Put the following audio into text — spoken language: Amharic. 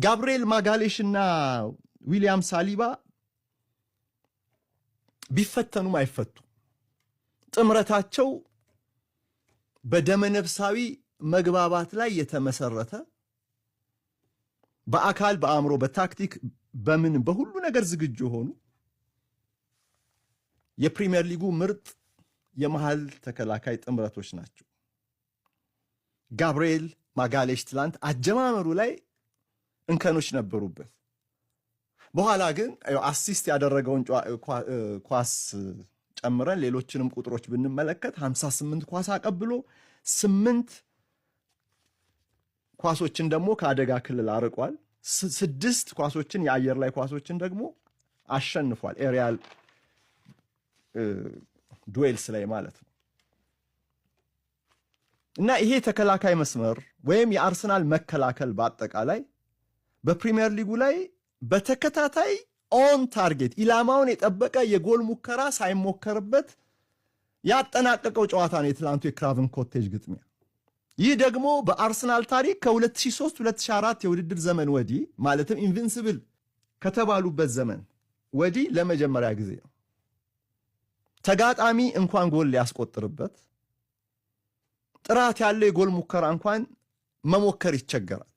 ጋብሪኤል ማጋሌሽና ዊሊያም ሳሊባ ቢፈተኑም አይፈቱ ጥምረታቸው በደመነፍሳዊ መግባባት ላይ የተመሰረተ በአካል በአእምሮ በታክቲክ በምን በሁሉ ነገር ዝግጁ ሆኑ የፕሪሚየር ሊጉ ምርጥ የመሃል ተከላካይ ጥምረቶች ናቸው። ጋብሪኤል ማጋሌሽ ትላንት አጀማመሩ ላይ እንከኖች ነበሩበት። በኋላ ግን አሲስት ያደረገውን ኳስ ጨምረን ሌሎችንም ቁጥሮች ብንመለከት 58 ኳስ አቀብሎ 8 ኳሶችን ደግሞ ከአደጋ ክልል አርቋል። 6 ኳሶችን የአየር ላይ ኳሶችን ደግሞ አሸንፏል። ኤሪያል ዱዌልስ ላይ ማለት ነው። እና ይሄ ተከላካይ መስመር ወይም የአርሰናል መከላከል በአጠቃላይ በፕሪሚየር ሊጉ ላይ በተከታታይ ኦን ታርጌት ኢላማውን የጠበቀ የጎል ሙከራ ሳይሞከርበት ያጠናቀቀው ጨዋታ ነው የትላንቱ የክራቨን ኮቴጅ ግጥሚያ። ይህ ደግሞ በአርሰናል ታሪክ ከ2003-2004 የውድድር ዘመን ወዲህ ማለትም ኢንቪንሲብል ከተባሉበት ዘመን ወዲህ ለመጀመሪያ ጊዜ ነው። ተጋጣሚ እንኳን ጎል ሊያስቆጥርበት ጥራት ያለው የጎል ሙከራ እንኳን መሞከር ይቸገራል።